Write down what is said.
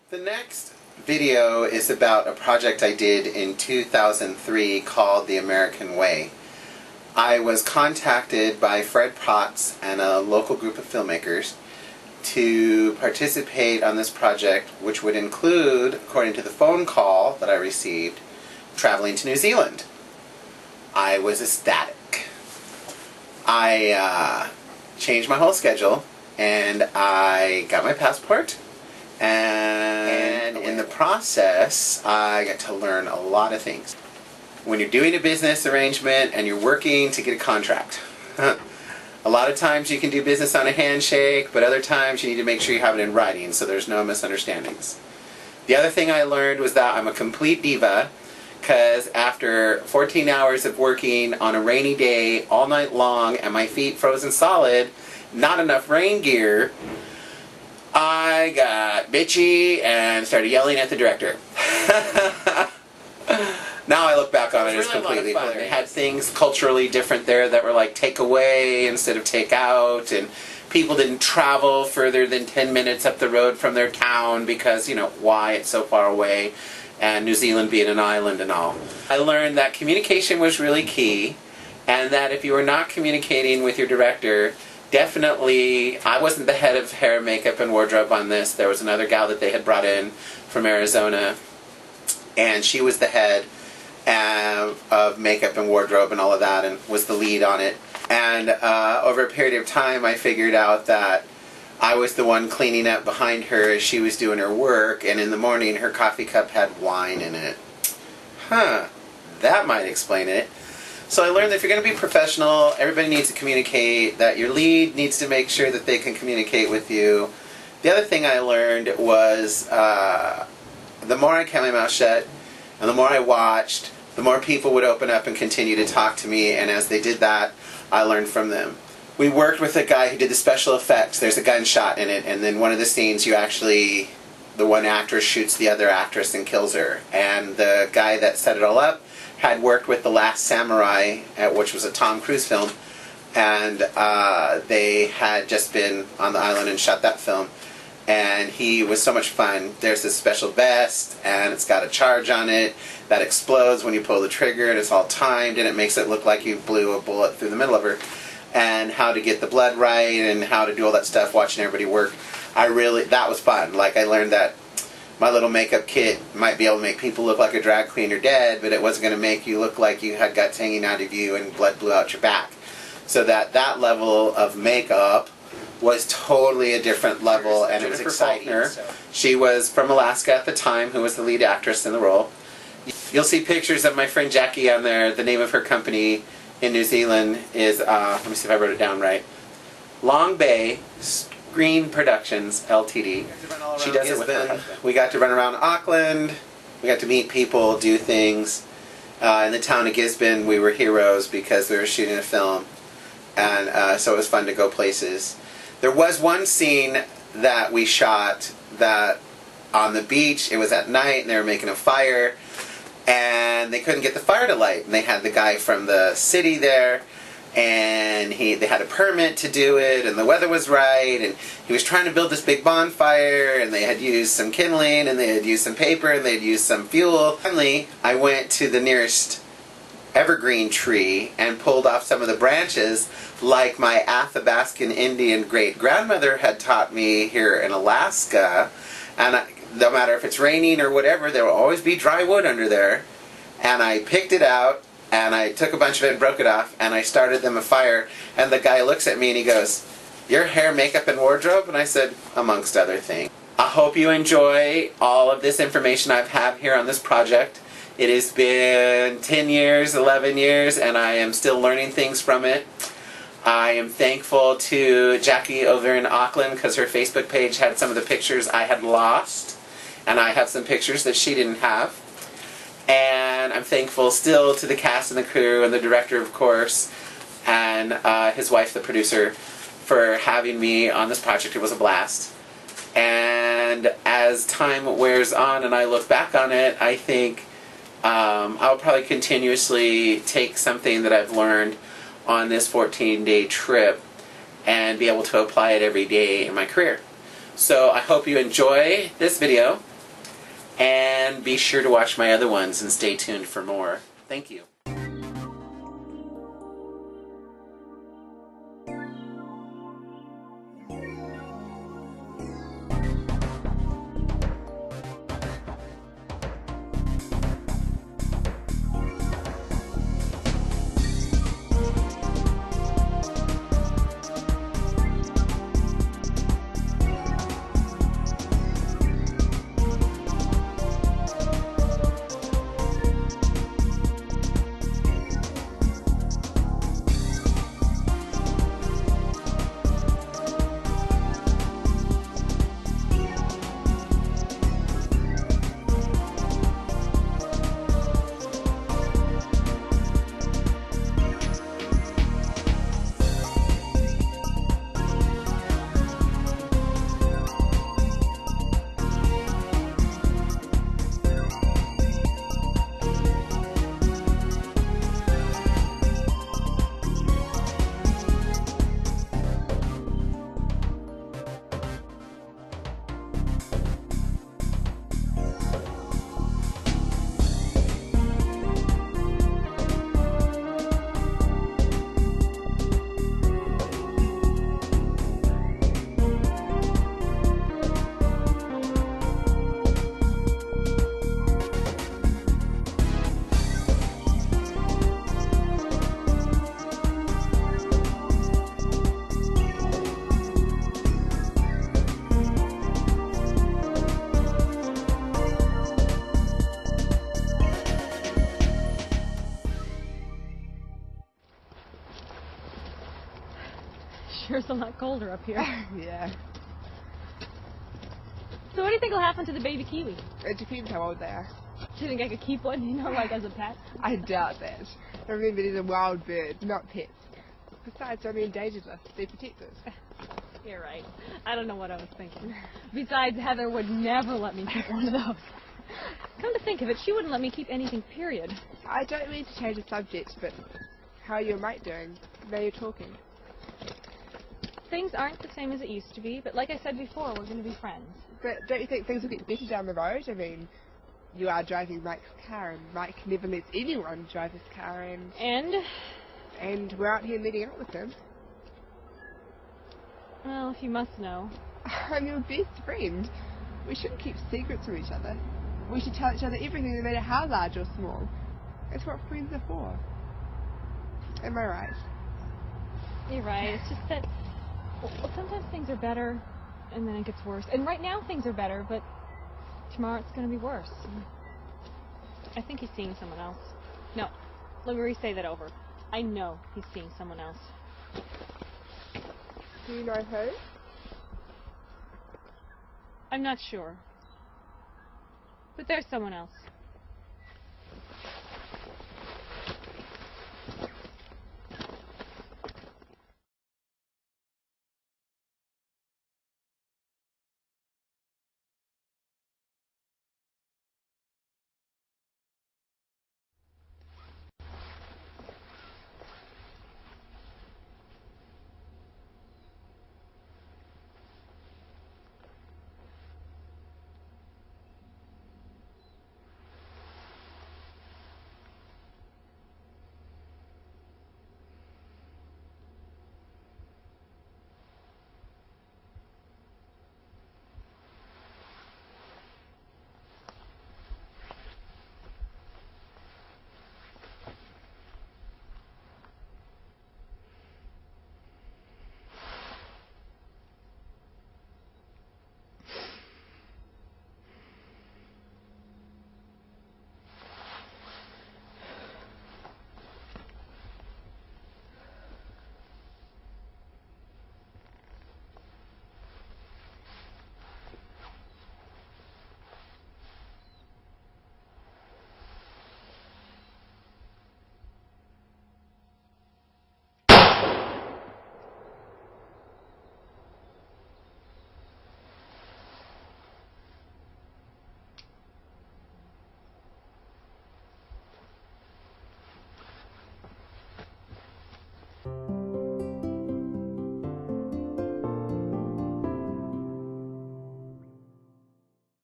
The next video is about a project I did in 2003 called The American Way. I was contacted by Fred Potts and a local group of filmmakers to participate on this project, which would include, according to the phone call that I received, traveling to New Zealand. I was ecstatic. I changed my whole schedule and I got my passport, and in the process I got to learn a lot of things. When you're doing a business arrangement and you're working to get a contract, a lot of times you can do business on a handshake, but other times you need to make sure you have it in writing so there's no misunderstandings. The other thing I learned was that I'm a complete diva, because after 14 hours of working on a rainy day all night long and my feet frozen solid, not enough rain gear, I got bitchy and started yelling at the director. Now I look back on it as completely fun. They had things culturally different there that were like take away instead of take out, and people didn't travel further than 10 minutes up the road from their town because, you know, why, it's so far away, and New Zealand being an island and all. I learned that communication was really key, and that if you were not communicating with your director, definitely, I wasn't the head of hair, makeup, and wardrobe on this. There was another gal that they had brought in from Arizona, and she was the head of makeup and wardrobe and all of that, and was the lead on it. And over a period of time, I figured out that I was the one cleaning up behind her as she was doing her work, and in the morning her coffee cup had wine in it. That might explain it. So I learned that if you're going to be professional, everybody needs to communicate, that your lead needs to make sure that they can communicate with you. The other thing I learned was the more I kept my mouth shut and the more I watched, the more people would open up and continue to talk to me, and as they did that, I learned from them. We worked with a guy who did the special effects. There's a gunshot in it, and then one of the scenes the one actress shoots the other actress and kills her. And the guy that set it all up had worked with The Last Samurai, which was a Tom Cruise film, and they had just been on the island and shot that film. And he was so much fun. There's this special vest, and it's got a charge on it that explodes when you pull the trigger, and it's all timed, and it makes it look like you blew a bullet through the middle of her. And how to get the blood right, and how to do all that stuff, watching everybody work. That was fun. Like, I learned that my little makeup kit might be able to make people look like a drag queen or dead, but it wasn't going to make you look like you had guts hanging out of you and blood blew out your back. So that level of makeup was totally a different level, and it was exciting. She was from Alaska at the time, who was the lead actress in the role. You'll see pictures of my friend Jackie on there. The name of her company in New Zealand is, let me see if I wrote it down right, Long Bay Screen Productions Ltd. She does it with her husband. We got to run around Auckland. We got to meet people, do things. In the town of Gisborne, we were heroes because we were shooting a film, and so it was fun to go places. There was one scene that we shot that on the beach. It was at night, and they were making a fire, and they couldn't get the fire to light. And they had the guy from the city there, and they had a permit to do it, and the weather was right, and he was trying to build this big bonfire, and they had used some kindling, and they had used some paper, and they had used some fuel. Finally, I went to the nearest evergreen tree and pulled off some of the branches like my Athabascan Indian great-grandmother had taught me here in Alaska, and no matter if it's raining or whatever, there will always be dry wood under there. And I picked it out, and I took a bunch of it and broke it off, and I started them a fire, and the guy looks at me and he goes, "Your hair, makeup, and wardrobe?" And I said, "Amongst other things." I hope you enjoy all of this information I've had here on this project. It has been 10 years, 11 years, and I am still learning things from it. I am thankful to Jackie over in Auckland because her Facebook page had some of the pictures I had lost, and I have some pictures that she didn't have. And I'm thankful still to the cast and the crew and the director, of course, and his wife, the producer, for having me on this project. It was a blast. And as time wears on and I look back on it, I think I'll probably continuously take something that I've learned on this 14-day trip and be able to apply it every day in my career. So I hope you enjoy this video. And be sure to watch my other ones and stay tuned for more. Thank you. Sure is a lot colder up here. Yeah. So what do you think will happen to the baby kiwi? It depends how old they are. Do you think I could keep one, like as a pet? I doubt that. Remember, these are wild birds, not pets. Besides, they're on the endangered list. They're protected. You're right. I don't know what I was thinking. Besides, Heather would never let me keep one of those. Come to think of it, she wouldn't let me keep anything, period. I don't mean to change the subject, but how are your mate doing? Now you're talking. Things aren't the same as it used to be, but like I said before, we're going to be friends. But don't you think things will get better down the road? I mean, you are driving Mike's car, and Mike never lets anyone drive his car, and we're out here meeting up with him. Well, if you must know. I'm your best friend. We shouldn't keep secrets from each other. We should tell each other everything, no matter how large or small. That's what friends are for. Am I right? You're right. It's just that well, sometimes things are better, and then it gets worse. And right now things are better, but tomorrow it's going to be worse. I think he's seeing someone else. No, let me re-say that over. I know he's seeing someone else. Do you know who? I'm not sure. But there's someone else.